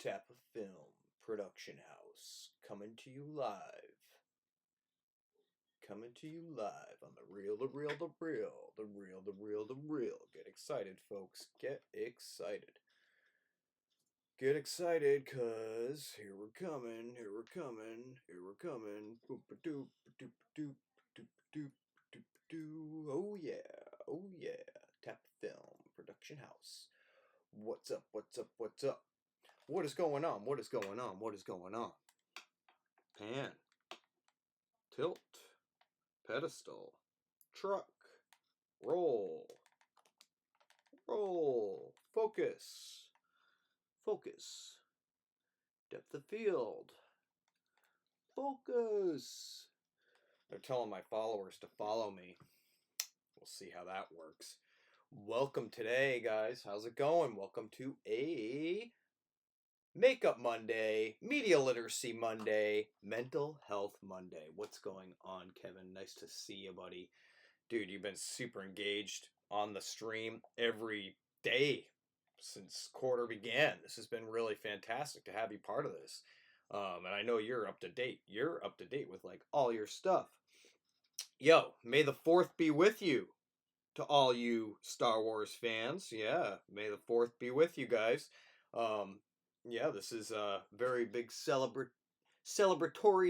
Tap of Film Production House coming to you live. Coming to you live on the real. Get excited, folks. Get excited. Get excited, cause here we're coming. Boop a doop doop doop doop doop doop doo. Oh yeah. Tap Film Production House. What's up? What is going on? Pan, tilt, pedestal, truck, roll, focus, depth of field, focus. They're telling my followers to follow me. We'll see how that works. Welcome today, guys. How's it going? Welcome to a Makeup Monday, Media Literacy Monday, Mental Health Monday. What's going on, Kevin? Nice to see you, buddy. Dude, you've been super engaged on the stream every day since quarter began. This has been really fantastic to have you part of this. And I know you're up to date. You're up to date with like all your stuff. Yo, may the 4th be with you to all you Star Wars fans. Yeah, may the 4th be with you guys. Yeah, this is a very big celebratory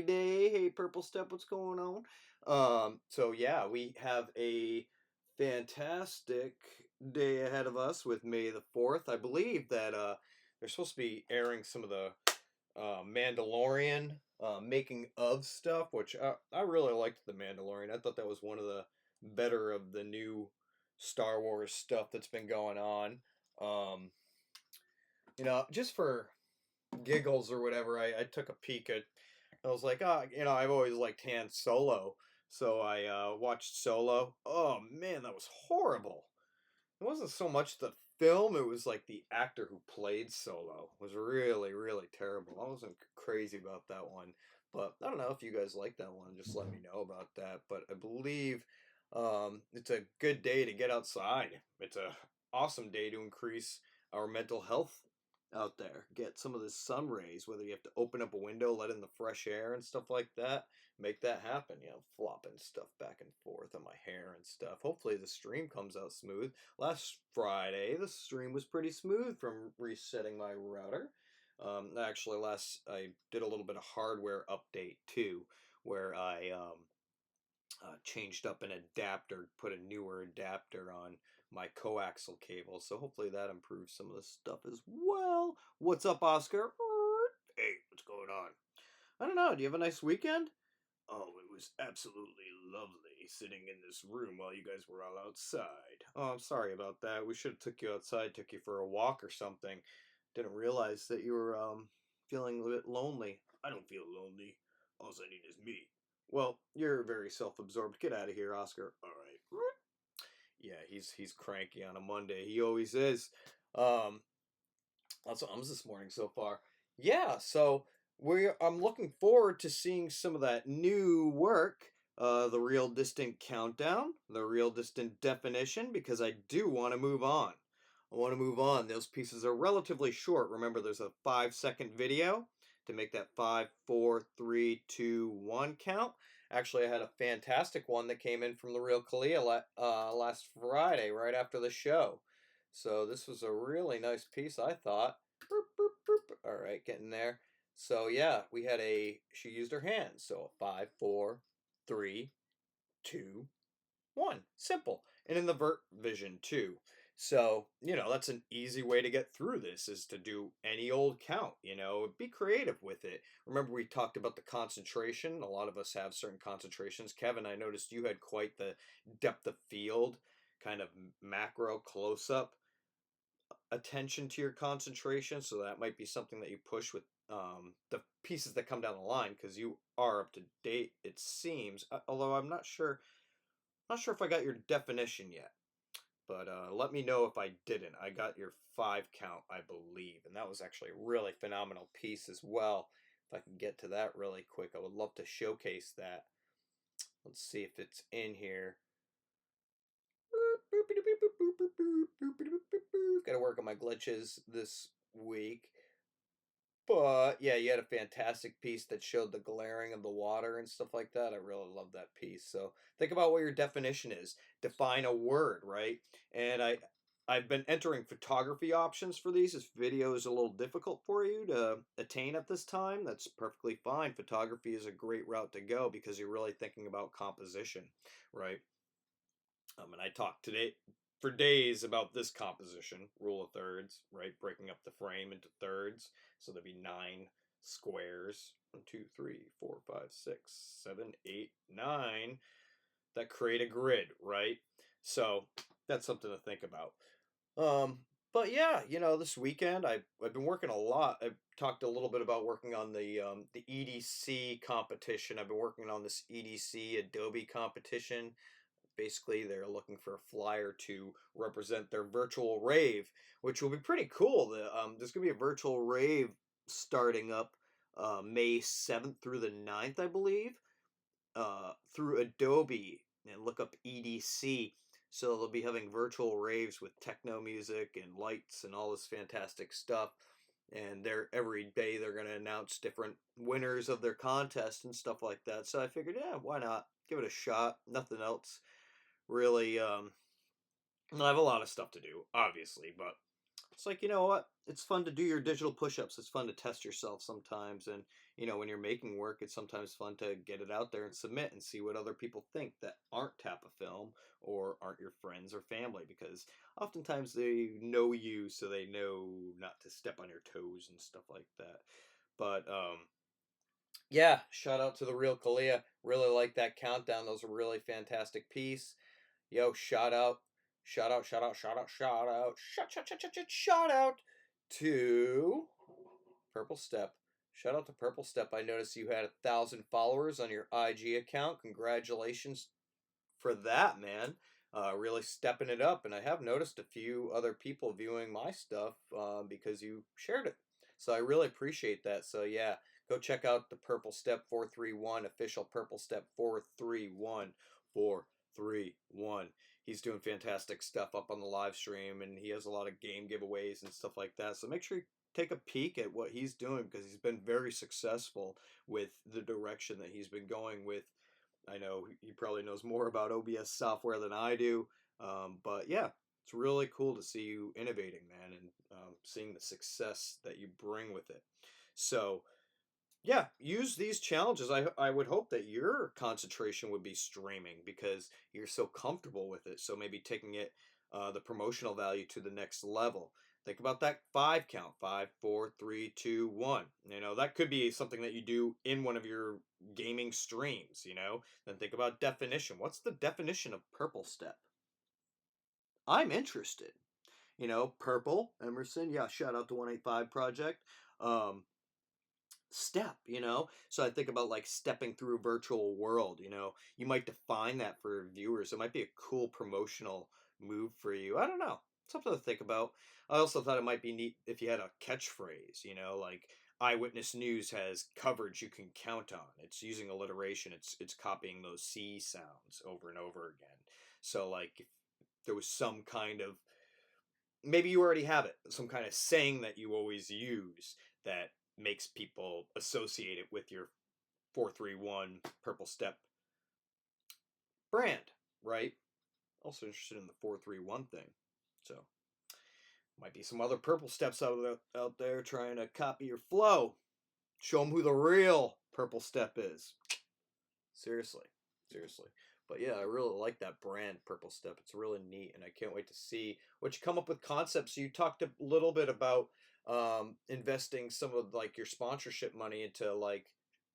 day. Hey, Purple Step, what's going on? So yeah, we have a fantastic day ahead of us with May the 4th. I believe that they're supposed to be airing some of the Mandalorian making of stuff, which I really liked the Mandalorian. I thought that was one of the better of the new Star Wars stuff that's been going on. Just for giggles or whatever, I took a peek at. I was like, I've always liked Han Solo, so I watched Solo. Oh man, that was horrible. It wasn't so much the film; it was like the actor who played Solo was really, really terrible. I wasn't crazy about that one, but I don't know if you guys like that one. Just let me know about that. But I believe it's a good day to get outside. It's a awesome day to increase our mental health out there. Get some of the sun rays, whether you have to open up a window, let in the fresh air and stuff like that. Make that happen, flopping stuff back and forth on my hair and stuff. Hopefully the stream comes out smooth. Last Friday, the stream was pretty smooth from resetting my router. Actually, I did a little bit of hardware update too, where I changed up an adapter, put a newer adapter on my coaxial cable. So hopefully that improves some of the stuff as well. What's up, Oscar? Hey, what's going on? I don't know. Do you have a nice weekend? Oh, it was absolutely lovely sitting in this room while you guys were all outside. Oh, I'm sorry about that. We should have took you outside, took you for a walk or something. Didn't realize that you were feeling a bit lonely. I don't feel lonely. All I need is me. Well, you're very self-absorbed. Get out of here, Oscar. All right. Yeah, he's cranky on a Monday. He always is. Lots of ums this morning so far. Yeah, so I'm looking forward to seeing some of that new work. The Real Distant Countdown, the Real Distant Definition, because I do want to move on. I want to move on. Those pieces are relatively short. Remember, there's a 5-second video to make that 5, 4, 3, 2, 1 count. Actually, I had a fantastic one that came in from the Real Kalia last Friday, right after the show. So this was a really nice piece, I thought. All right, getting there. So yeah, she used her hands. So 5, 4, 3, 2, 1. Simple. And in the vert vision too. So, that's an easy way to get through this is to do any old count, be creative with it. Remember we talked about the concentration. A lot of us have certain concentrations. Kevin, I noticed you had quite the depth of field, kind of macro close-up attention to your concentration, so that might be something that you push with the pieces that come down the line, because you are up to date, it seems, although I'm not sure if I got your definition yet, but let me know if I didn't. I got your 5 count, I believe, and that was actually a really phenomenal piece as well. If I can get to that really quick, I would love to showcase that. Let's see if it's in here. Got to work on my glitches this week. But yeah, you had a fantastic piece that showed the glaring of the water and stuff like that. I really love that piece. So think about what your definition is. Define a word, right? And I've been entering photography options for these. This video is a little difficult for you to attain at this time. That's perfectly fine. Photography is a great route to go because you're really thinking about composition, right? And I talked today for days about this composition, rule of thirds, right? Breaking up the frame into thirds. So there'd be 9 squares. 1, 2, 3, 4, 5, 6, 7, 8, 9 that create a grid, right? So that's something to think about. Um, but yeah, this weekend I've been working a lot. I've talked a little bit about working on the EDC competition. I've been working on this EDC Adobe competition. Basically, they're looking for a flyer to represent their virtual rave, which will be pretty cool. There's going to be a virtual rave starting up May 7th through the 9th, I believe, through Adobe, and look up EDC. So they'll be having virtual raves with techno music and lights and all this fantastic stuff. And every day they're going to announce different winners of their contest and stuff like that. So I figured, yeah, why not? Give it a shot. Nothing else really. I have a lot of stuff to do, obviously, but it's like, you know what? It's fun to do your digital push-ups. It's fun to test yourself sometimes, and when you're making work, it's sometimes fun to get it out there and submit and see what other people think that aren't Tap a Film or aren't your friends or family, because oftentimes they know you, so they know not to step on your toes and stuff like that. But yeah, shout out to the real Kalia. Really like that countdown. Those were really fantastic piece. Yo, shout out to Purple Step. Shout out to Purple Step. I noticed you had 1,000 followers on your IG account. Congratulations for that, man. Really stepping it up. And I have noticed a few other people viewing my stuff because you shared it. So I really appreciate that. So yeah, go check out the Purple Step 431, official Purple Step 431. 431. He's doing fantastic stuff up on the live stream, and he has a lot of game giveaways and stuff like that. So make sure you take a peek at what he's doing, because he's been very successful with the direction that he's been going with. I know he probably knows more about OBS software than I do, but yeah, it's really cool to see you innovating, man, and seeing the success that you bring with it. So yeah, use these challenges. I would hope that your concentration would be streaming because you're so comfortable with it. So maybe taking it the promotional value to the next level. Think about that 5 count. 5, 4, 3, 2, 1. That could be something that you do in one of your gaming streams, Then think about definition. What's the definition of purple step? I'm interested. Purple, Emerson, yeah, shout out to 185 Project. Step, so I think about like stepping through a virtual world. You might define that for viewers. It might be a cool promotional move for you. I don't know, something to think about. I also thought it might be neat if you had a catchphrase, like Eyewitness News has coverage you can count on. It's using alliteration. It's copying those C sounds over and over again. So like if there was some kind of, maybe you already have it, some kind of saying that you always use that makes people associate it with your 431 Purple Step brand, right? Also interested in the 431 thing. So might be some other Purple Steps out there trying to copy your flow. Show them who the real Purple Step is. Seriously. Seriously. But yeah, I really like that brand, Purple Step. It's really neat, and I can't wait to see what you come up with concepts. So you talked a little bit about investing some of like your sponsorship money into like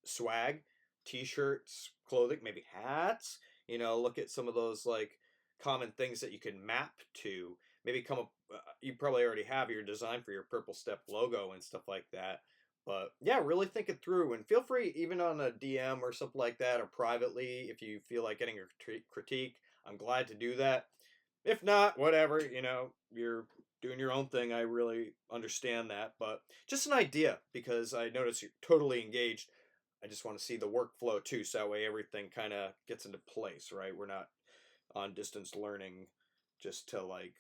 swag, t-shirts, clothing, maybe hats. Look at some of those like common things that you can map to. Maybe come up. You probably already have your design for your Purple Step logo and stuff like that. But yeah, really think it through, and feel free, even on a DM or something like that, or privately, if you feel like getting a critique. I'm glad to do that. If not, whatever, you're doing your own thing. I really understand that, but just an idea, because I notice you're totally engaged. I just want to see the workflow too, so that way everything kind of gets into place, right? We're not on distance learning just to like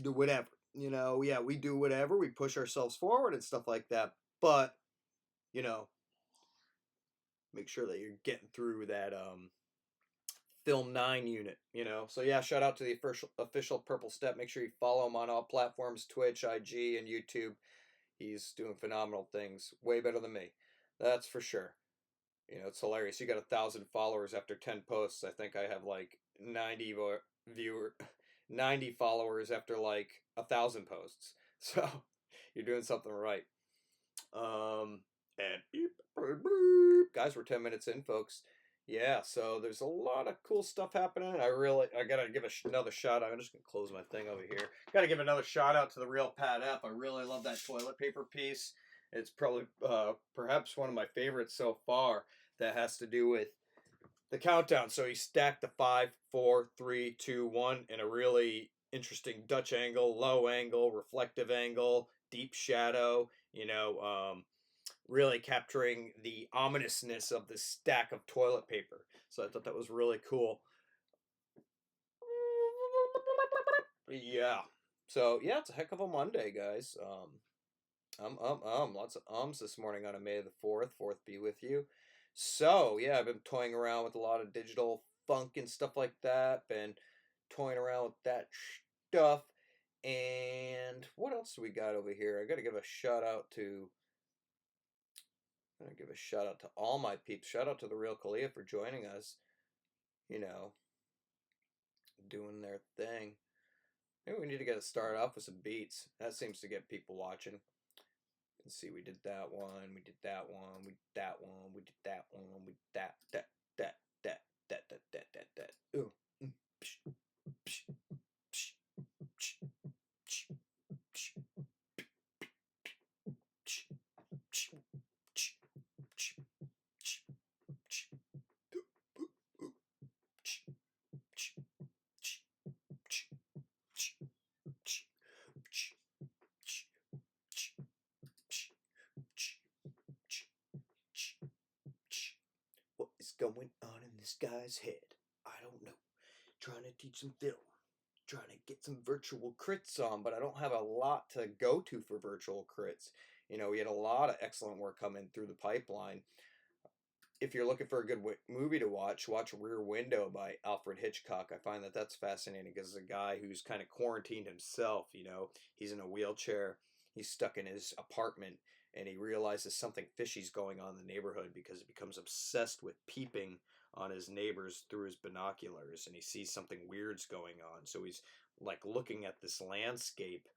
do whatever. Yeah, we do whatever, we push ourselves forward and stuff like that, but, you know, make sure that you're getting through that film 9 unit, So yeah, shout out to the official Purple Step. Make sure you follow him on all platforms, Twitch, IG, and YouTube. He's doing phenomenal things, way better than me. That's for sure. It's hilarious. You got 1,000 followers after 10 posts. I think I have like 90 viewer 90 followers after like 1,000 posts. So you're doing something right. And beep, beep, beep. Guys, we're 10 minutes in, folks. Yeah, so there's a lot of cool stuff happening. I gotta give another shout out. I'm just gonna close my thing over here. Gotta give another shout out to the Real Pat F. I really love that toilet paper piece. It's probably perhaps one of my favorites so far. That has to do with the countdown. So he stacked the 5, 4, 3, 2, 1 in a really interesting Dutch angle, low angle, reflective angle, deep shadow. Really capturing the ominousness of this stack of toilet paper. So I thought that was really cool. Yeah. So yeah, it's a heck of a Monday, guys. Lots of ums this morning on a May the 4th. 4th be with you. So yeah, I've been toying around with a lot of digital funk and stuff like that. Been toying around with that stuff. And what else do we got over here? I gotta give a shout out to all my peeps. Shout out to the Real Kalia for joining us. Doing their thing. Maybe we need to get it started off with some beats. That seems to get people watching. Let's see, we did that one, we did that one, we did that one, we did that one, we did that. Ooh. What is going on in this guy's head? I don't know. Trying to teach some film. Trying to get some virtual crits on, but I don't have a lot to go to for virtual crits. We had a lot of excellent work coming through the pipeline. If you're looking for a good movie to watch Rear Window by Alfred Hitchcock. I find that that's fascinating because it's a guy who's kind of quarantined himself. He's in a wheelchair. He's stuck in his apartment, and he realizes something fishy's going on in the neighborhood because he becomes obsessed with peeping on his neighbors through his binoculars, and he sees something weird's going on. So he's like looking at this landscape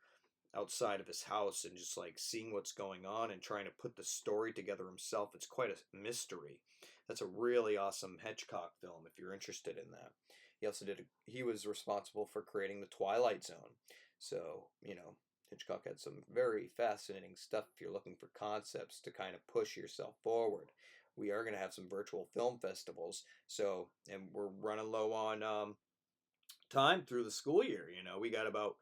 outside of his house and just like seeing what's going on and trying to put the story together himself. It's quite a mystery. That's a really awesome Hitchcock film if you're interested in that. He was responsible for creating The Twilight Zone. So, Hitchcock had some very fascinating stuff if you're looking for concepts to kind of push yourself forward. We are going to have some virtual film festivals. So, and we're running low on time through the school year. We got about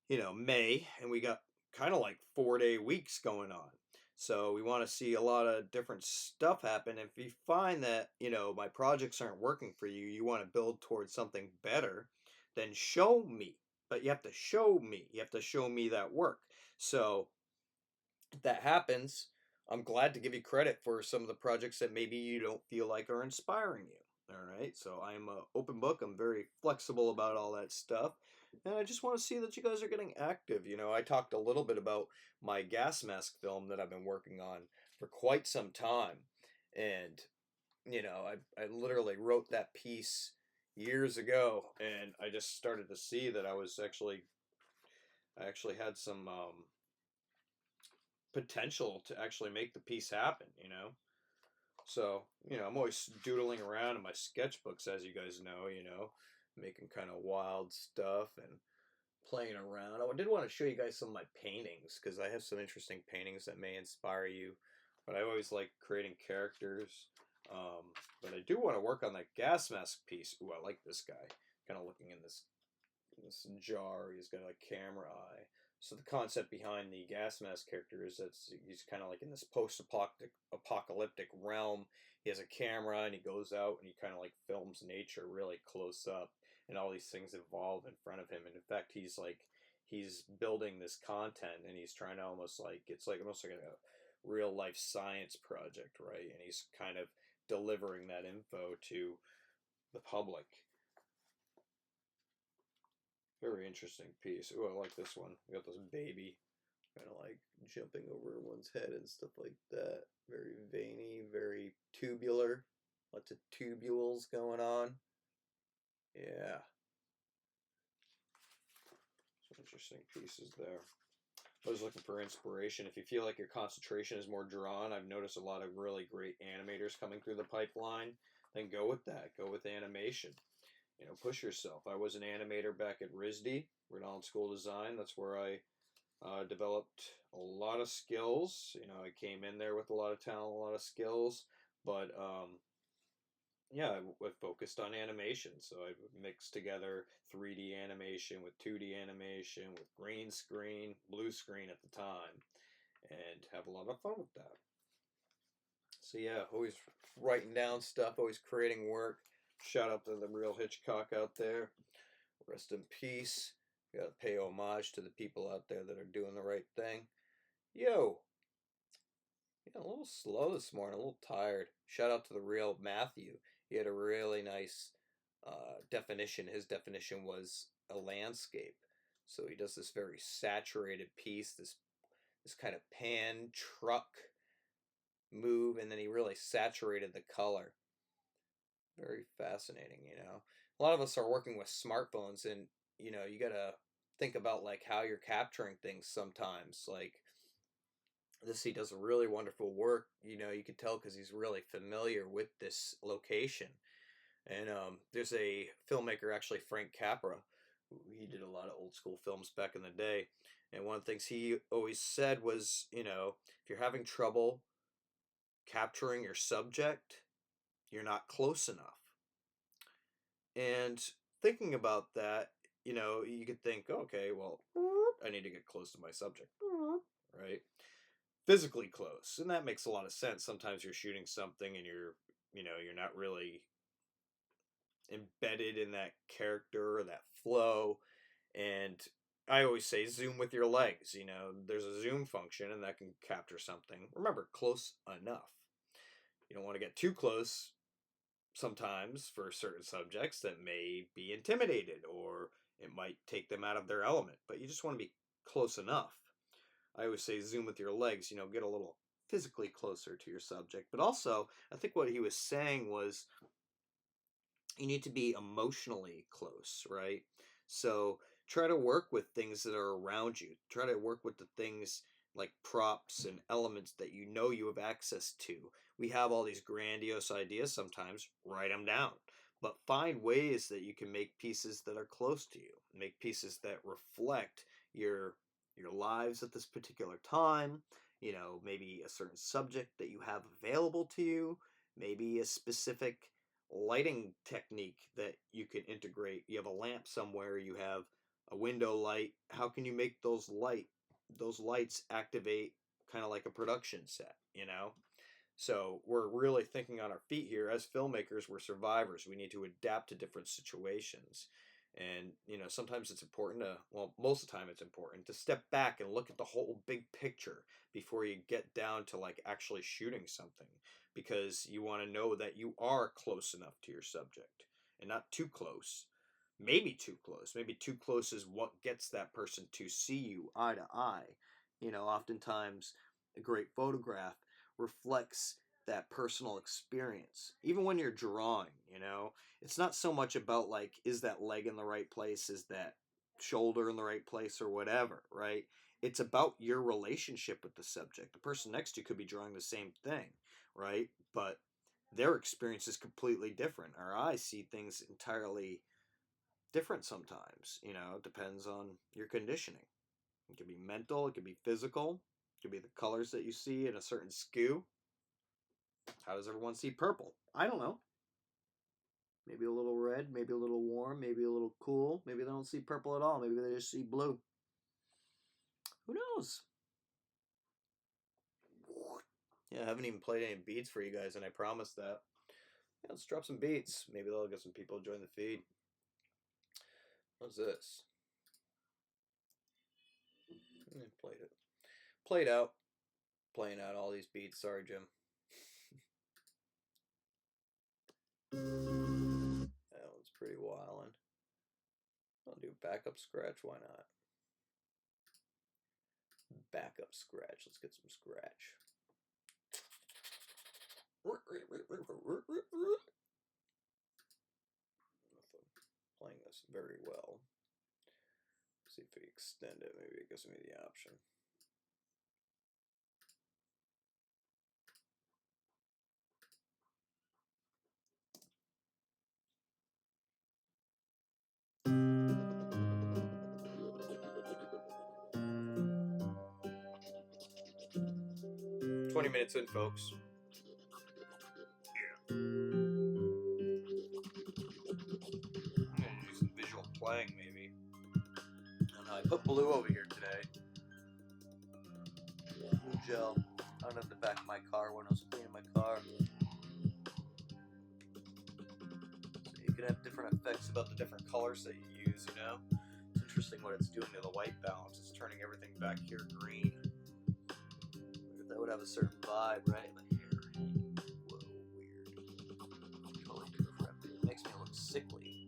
May, and we got kind of like 4-day weeks going on. So we want to see a lot of different stuff happen. If you find that, my projects aren't working for you, you want to build towards something better, then show me. But you have to show me. You have to show me that work. So if that happens, I'm glad to give you credit for some of the projects that maybe you don't feel like are inspiring you. All right. So I'm an open book. I'm very flexible about all that stuff. And I just want to see that you guys are getting active. I talked a little bit about my gas mask film that I've been working on for quite some time. And, I literally wrote that piece years ago, and I just started to see that I actually had some potential to actually make the piece happen. So, I'm always doodling around in my sketchbooks, as you guys know, making kind of wild stuff and playing around. I did want to show you guys some of my paintings because I have some interesting paintings that may inspire you. But I always like creating characters. But I do want to work on that gas mask piece. Ooh, I like this guy. Kind of looking in this jar. He's got a camera eye. So the concept behind the gas mask character is that he's kind of like in this post-apocalyptic realm. He has a camera and he goes out and he kind of like films nature really close up, and all these things evolve in front of him. And in fact, he's building this content, and he's trying to almost like, it's like almost like a real life science project, right? And he's kind of delivering that info to the public. Very interesting piece. Oh, I like this one. We got this baby kind of like jumping over one's head and stuff like that. Very veiny, very tubular. Lots of tubules going on. Yeah. Some interesting pieces there. I was looking for inspiration. If you feel like your concentration is more drawn, I've noticed a lot of really great animators coming through the pipeline. Then go with that. Go with animation. You know, push yourself. I was an animator back at RISD, Rhode Island School of Design. That's where I developed a lot of skills. You know, I came in there with a lot of talent, a lot of skills, but yeah, I focused on animation. So I mixed together 3D animation with 2D animation with green screen, blue screen at the time, and have a lot of fun with that. So yeah, always writing down stuff, always creating work. Shout out to the real Hitchcock out there. Rest in peace. We gotta pay homage to the people out there that are doing the right thing. Yo, yeah, a little slow this morning, a little tired. Shout out to the real Matthew. He had a really nice definition. His definition was a landscape. So he does this very saturated piece, this kind of pan truck move, and then he really saturated the color. Very fascinating, you know. A lot of us are working with smartphones, and you know, you gotta think about like how you're capturing things sometimes. Like this, he does a really wonderful work. You know, you can tell because he's really familiar with this location. And there's a filmmaker, actually Frank Capra, who he did a lot of old school films back in the day. And one of the things he always said was, you know, if you're having trouble capturing your subject, you're not close enough. And thinking about that, you know, you could think, okay, well, I need to get close to my subject, right? Physically close. And that makes a lot of sense. Sometimes you're shooting something and you're not really embedded in that character or that flow. And I always say zoom with your legs. You know, there's a zoom function and that can capture something. Remember, close enough. You don't want to get too close sometimes for certain subjects that may be intimidated or it might take them out of their element, but you just want to be close enough. I always say zoom with your legs, you know, get a little physically closer to your subject. But also, I think what he was saying was you need to be emotionally close, right? So try to work with things that are around you. Try to work with the things like props and elements that you know you have access to. We have all these grandiose ideas sometimes, write them down. But find ways that you can make pieces that are close to you. Make pieces that reflect your lives at this particular time, you know, maybe a certain subject that you have available to you, maybe a specific lighting technique that you can integrate. You have a lamp somewhere, you have a window light. How can you make those lights activate kind of like a production set, you know? So we're really thinking on our feet here. As filmmakers, we're survivors. We need to adapt to different situations. And, you know, sometimes it's important to, well, most of the time it's important to step back and look at the whole big picture before you get down to like actually shooting something, because you want to know that you are close enough to your subject and not too close. Maybe too close. Maybe too close is what gets that person to see you eye to eye. You know, oftentimes a great photograph reflects that personal experience. Even when you're drawing, you know, it's not so much about like, is that leg in the right place? Is that shoulder in the right place or whatever, right? It's about your relationship with the subject. The person next to you could be drawing the same thing, right? But their experience is completely different. Our eyes see things entirely different sometimes. You know, it depends on your conditioning. It could be mental, it could be physical, it could be the colors that you see in a certain skew. How does everyone see purple? I don't know. Maybe a little red, maybe a little warm, maybe a little cool. Maybe they don't see purple at all. Maybe they just see blue. Who knows? Yeah, I haven't even played any beats for you guys, and I promised that. Yeah, let's drop some beats. Maybe that'll get some people to join the feed. What's this? Played it. Played out. Playing out all these beats. Sorry, Jim. That was pretty wildin'. I'll do backup scratch. Why not? Backup scratch. Let's get some scratch. Playing this very well. See if we extend it. Maybe it gives me the option. Minutes in, folks. Yeah. I'm gonna do some visual playing, maybe. And I put blue over here today. Blue gel under the back of my car when I was cleaning my car. So you can have different effects about the different colors that you use, you know? It's interesting what it's doing to the white balance. It's turning everything back here green. That would have a certain vibe, right? But here, whoa, weird. Totally different. It makes me look sickly.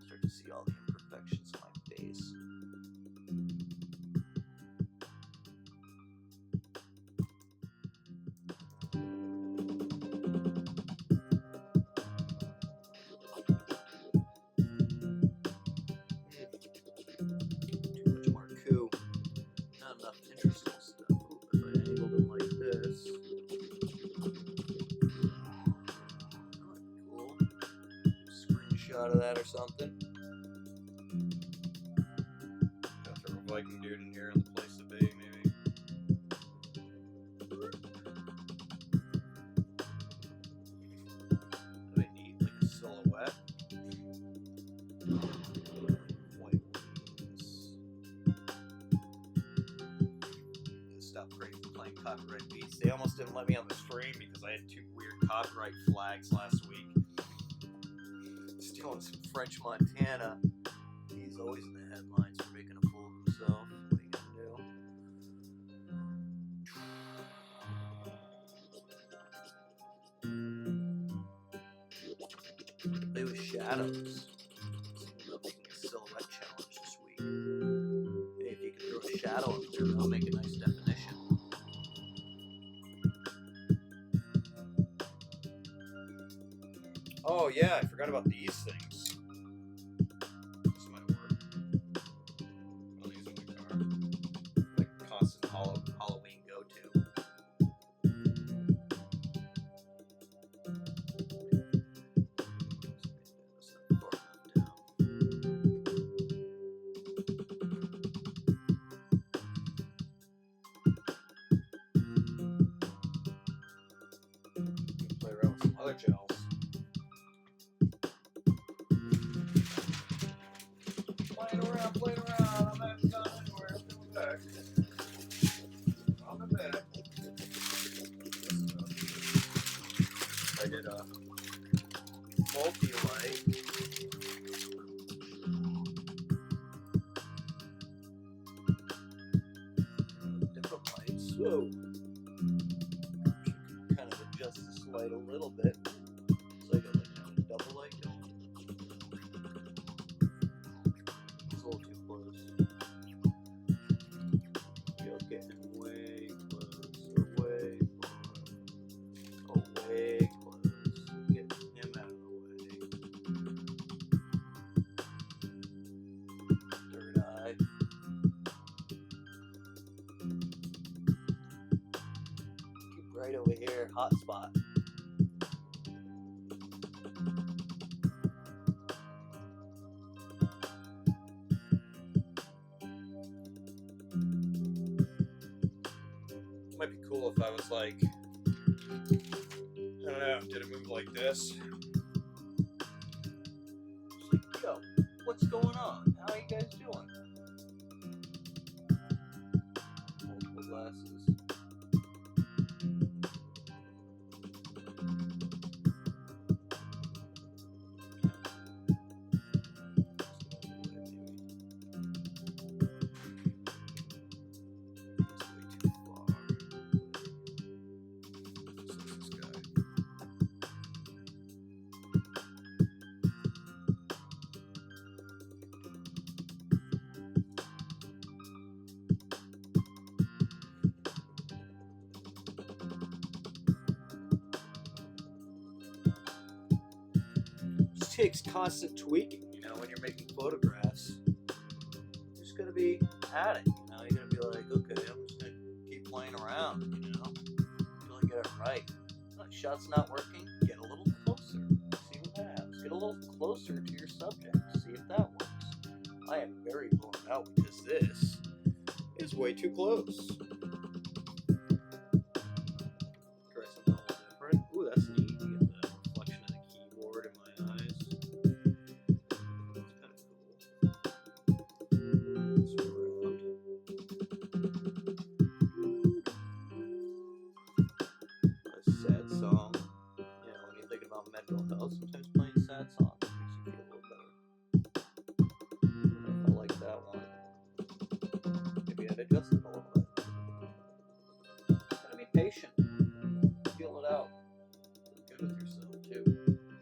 Start to see all the imperfections on my face. Too much Marcoux. Not enough interesting stuff. Ooh, if I angled them like this. Cool. Screenshot of that or something. Got throw a Viking dude in here in the place to be, maybe. They need like a silhouette. White wings. Stop playing copyright beats. They almost didn't let me on the stream because I had 2 weird copyright flags last week. Stealing some French Montana. He's always in the headlines for making a fool of himself. What are you gonna do? Play with shadows. I'm making a silhouette challenge this week. Hey, if you can throw a shadow up there, that'll make a nice definition. Oh yeah, I forgot about these things. This might work. I'll use them in the car. Like constant Halloween go-to. Play around with some other gels. Playing around, I'm not going anywhere, I'm coming back. I'll be back. I did a multi-light. Different lights. Whoa. Kind of adjust this light a little bit. So I got like a double light going. It's a little too close. You're getting way close. Way close. Oh, way close. Get him out of the way. Third eye. Keep right over here. Hot spot. Might be cool if I was like, I don't know, did it move like this? It's like, yo, what's going on? How are you guys doing? Multiple glasses. takes constant tweaking, you know, when you're making photographs. You're just gonna be at it, you know. You're gonna be like, okay, I'm just gonna keep playing around, you know, until I get it right. Oh, shot's not working. Get a little closer. See what happens. Get a little closer to your subject. See if that works. I am very blown out because this is way too close. Try something a little different. Ooh, that's neat. You get the reflection of the keyboard in my eyes. That's kind of cool. Swirl around. A sad song. You know, when you're thinking about mental health, sometimes playing sad songs makes you feel a little better. I like that one. Maybe I'd adjust it a little bit. Gotta be patient. Feel it out. Feel good with yourself too.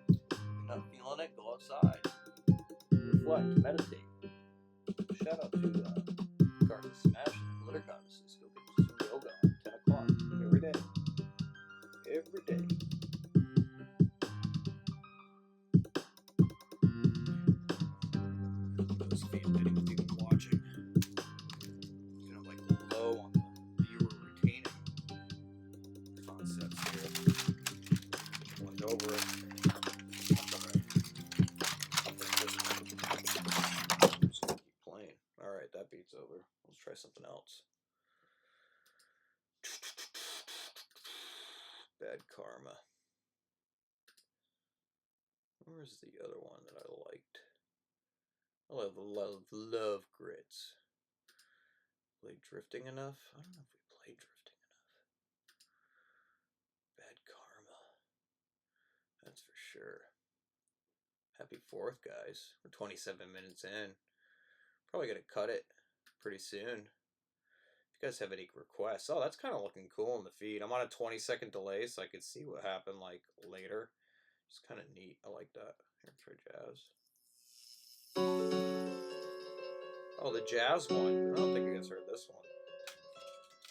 If you're not feeling it, go outside. Reflect. Meditate. Shout out to Garden Smash and the Glitter Goddesses. Go get some yoga at 10 o'clock every day. Every day. Those feed bidding with even watching. Kind of like low on the viewer retaining concepts here. Went over it. That's alright. I'm just gonna keep playing. Alright, that beat's over. Let's try something else. Bad Karma. Where's the other one that I liked? I love grits. Played drifting enough? I don't know if we played drifting enough. Bad Karma. That's for sure. Happy 4th, guys. We're 27 minutes in. Probably gonna cut it pretty soon. If you guys have any requests. Oh, that's kind of looking cool in the feed. I'm on a 20-second delay, so I could see what happened like later. It's kind of neat. I like that. Here, try jazz. Oh, the jazz one. I don't think you guys heard this one.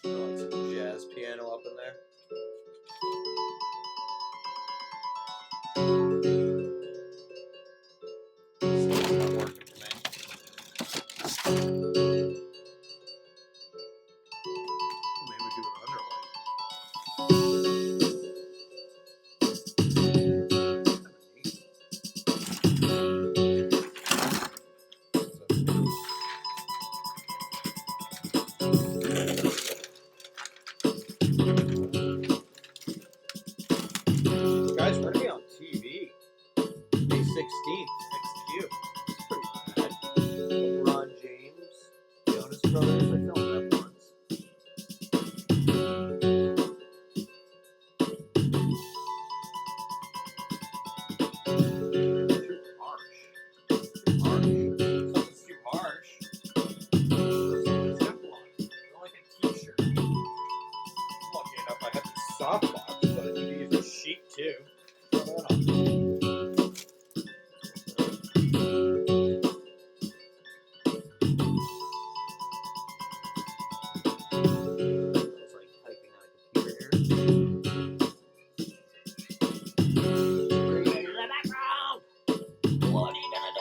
I like some jazz piano up in there. It's not working for me. Maybe we do an underlay. Guys, we're gonna be on TV. May 16th, next Q. It's pretty bad. LeBron James, Jonas Brothers. I filmed that once. Too harsh. Something's too harsh. Something's Teflon. They're like a t-shirt. Lucky enough, I have the softbox, but you can use a sheet too. Throw that on. It's like typing on a computer here. Bring it to the background. What are you gonna do?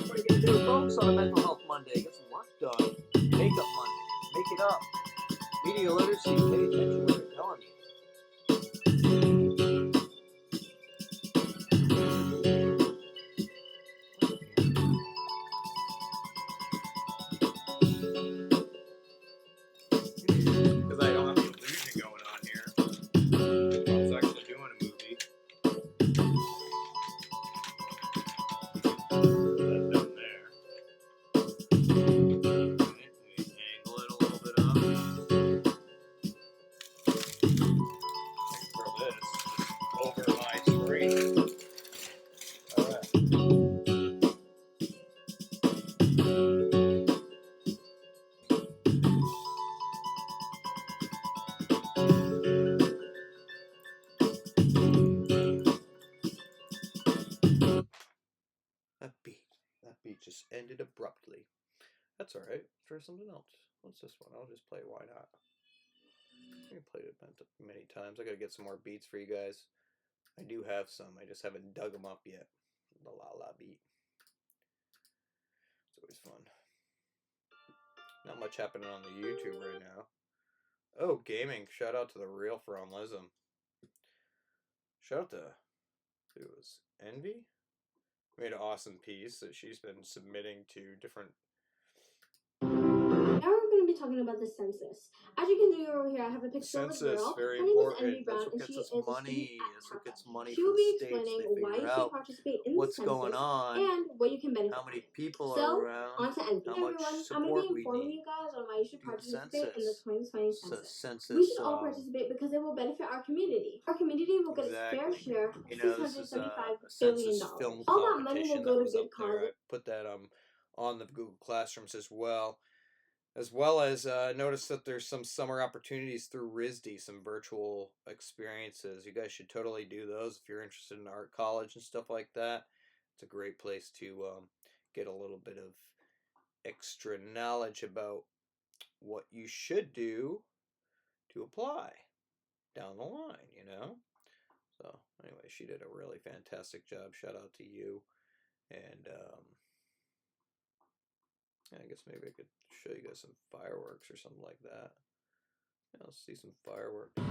What are you gonna do, folks, on a Mental Health Monday? Get some work done. Makeup Monday. Make it up. Media literacy. Pay attention to what they're telling you. Because I don't have the illusion going on here. I was actually doing a movie. That's down there. Okay, maybe angle it a little bit up. I can throw this over my screen. Alright. That beat just ended abruptly. That's alright. Try something else. What's this one? I'll just play Why Not? I played it many times. I gotta get some more beats for you guys. I do have some. I just haven't dug them up yet. The La La beat. It's always fun. Not much happening on the YouTube right now. Oh, gaming. Shout out to the real Lism. Shout out to, who was Envy? Made an awesome piece that she's been submitting to different. Now we're going to be talking about the census. As you can see over here, I have a picture of a girl. Very her name important. is Envy Brown, That's what and she gets is us money. That's what gets money. She will be explaining why you should participate in the what's census going on, and what you can benefit. how many people are around. On to Envy. How much everyone, I'm support going to be we informing need. you guys on why you should participate in the 2020 census. We We should all participate because it will benefit our community. Our community will get its fair share of $675 billion. All that money will go to good causes. I put that on the Google Classrooms as well. As well as notice that there's some summer opportunities through RISD, some virtual experiences. You guys should totally do those if you're interested in art college and stuff like that. It's a great place to get a little bit of extra knowledge about what you should do to apply down the line, you know? So anyway, she did a really fantastic job. Shout out to you. And I guess maybe I could show you guys some fireworks or something like that. Yeah, let's see some fireworks. Ooh.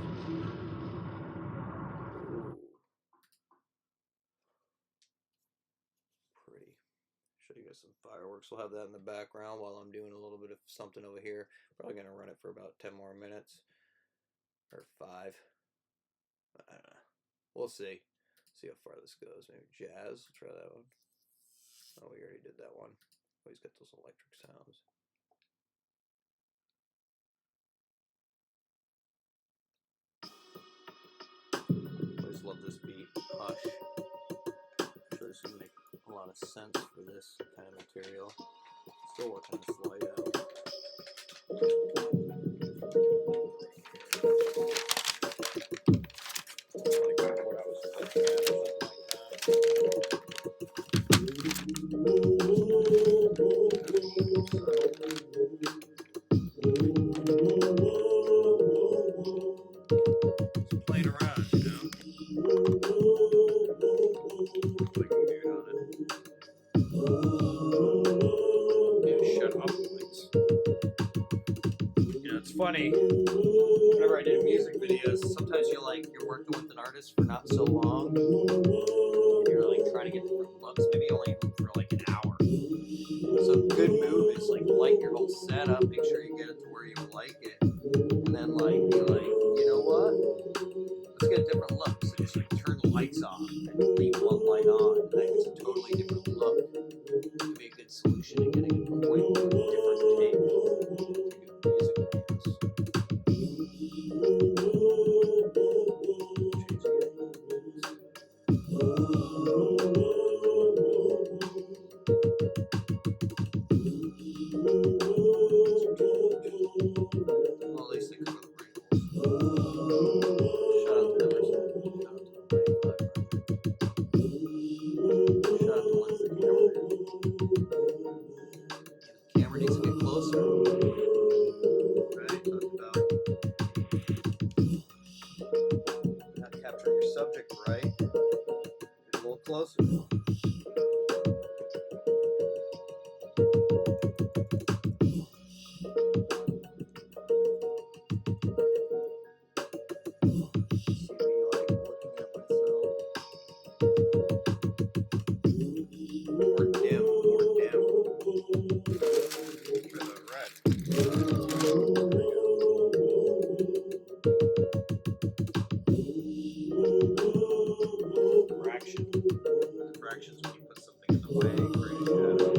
Pretty. Show you guys some fireworks. We'll have that in the background while I'm doing a little bit of something over here. Probably going to run it for about 10 more minutes. Or 5. I don't know. We'll see. See how far this goes. Maybe jazz. Let's try that one. Oh, we already did that one. Always get those electric sounds. Always love this beat. Hush. I'm sure this would make a lot of sense for this kind of material. Still working this light out. Like what I was looking at or something like that. Playing around, you know? Like a dude on it. Yeah, shut up, lights. You know, it's funny. Whenever I do music videos, sometimes you're working with an artist for not so long. And you're like trying to get different looks, maybe only for like an hour. So a good move is like light your whole setup, make sure you get it to where you like it. And then like be like, you know what? Let's get a different look. So just like turn the lights off and leave one light on. And that gets a totally different look. It would be a good solution to getting a quick, different take to do music videos. Well, at least they cover the wrinkles. Shout out to Emerson. Shout out to Lindsay. The camera needs to get closer. Right? Talked about not capturing your subject right. Get a little closer. Fractions when you put something in the way, create a shadow.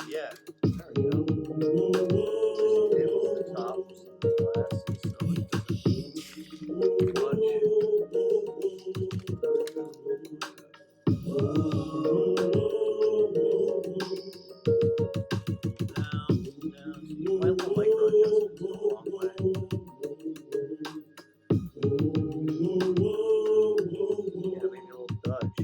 Yeah, there we go. Just dim over the top of some glasses so it doesn't move much. Down. My little micro adjustments go a long way. Yeah, maybe a little dodge.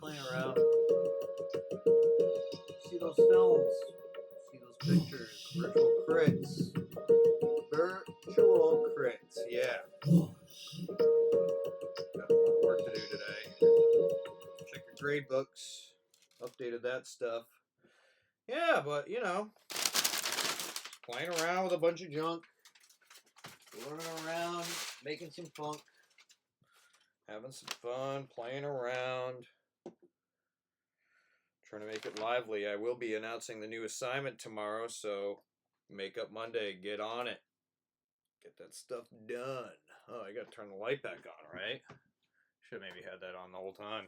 Playing around. See those films. See those pictures. Virtual crits. Virtual crits. Yeah. Got a lot of work to do today. Check your grade books. Updated that stuff. Yeah, but you know, playing around with a bunch of junk. Running around, making some funk. Having some fun, playing around. Trying to make it lively. I will be announcing the new assignment tomorrow, so Makeup Monday, get on it. Get that stuff done. Oh, I gotta turn the light back on, right? Should have maybe had that on the whole time.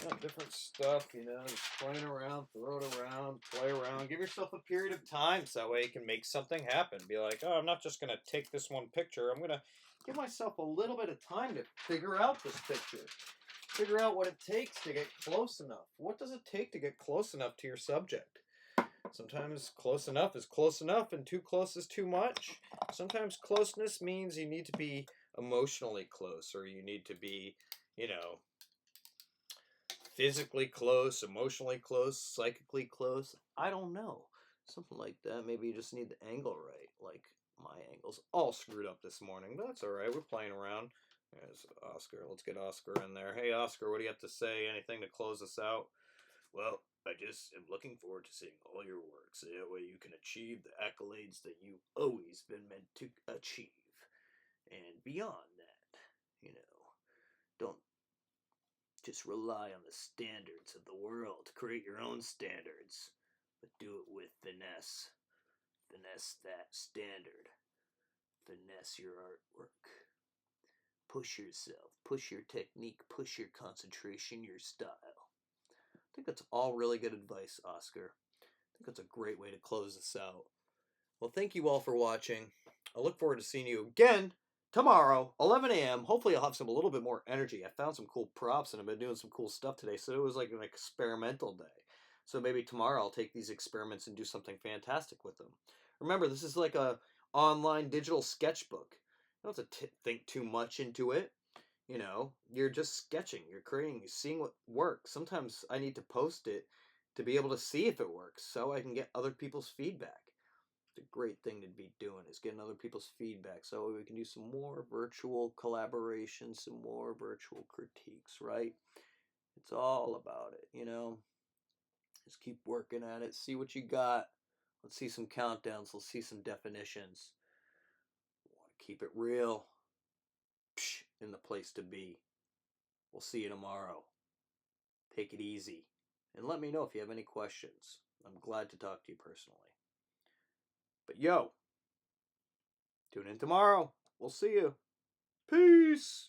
Yeah, different stuff, you know, just playing around, throw it around, play around. Give yourself a period of time so that way you can make something happen. Be like, oh, I'm not just going to take this one picture. I'm going to give myself a little bit of time to figure out this picture. Figure out what it takes to get close enough. What does it take to get close enough to your subject? Sometimes close enough is close enough and too close is too much. Sometimes closeness means you need to be emotionally close, or you need to be, you know, physically close, emotionally close, psychically close. I don't know. Something like that. Maybe you just need the angle right. Like my angle's all screwed up this morning, but that's all right. We're playing around. There's Oscar. Let's get Oscar in there. Hey, Oscar, what do you have to say? Anything to close us out? Well, I just am looking forward to seeing all your work, so that way you can achieve the accolades that you've always been meant to achieve. And beyond that, you know, don't just rely on the standards of the world. Create your own standards, but do it with finesse. Finesse that standard. Finesse your artwork. Push yourself. Push your technique. Push your concentration, your style. I think that's all really good advice, Oscar. I think that's a great way to close this out. Well, thank you all for watching. I look forward to seeing you again tomorrow, 11 a.m. Hopefully I'll have a little bit more energy. I found some cool props and I've been doing some cool stuff today, so it was like an experimental day. So maybe tomorrow I'll take these experiments and do something fantastic with them. Remember, this is like a online digital sketchbook. You don't have to think too much into it. You know, you're just sketching, you're creating, you're seeing what works. Sometimes I need to post it to be able to see if it works so I can get other people's feedback. A great thing to be doing is getting other people's feedback so we can do some more virtual collaboration, some more virtual critiques, right? It's all about it, you know. Just keep working at it, see what you got. Let's see some countdowns, let's see some definitions. We want to keep it real. In the place to be. We'll see you tomorrow. Take it easy. And let me know if you have any questions. I'm glad to talk to you personally. But yo, tune in tomorrow. We'll see you. Peace.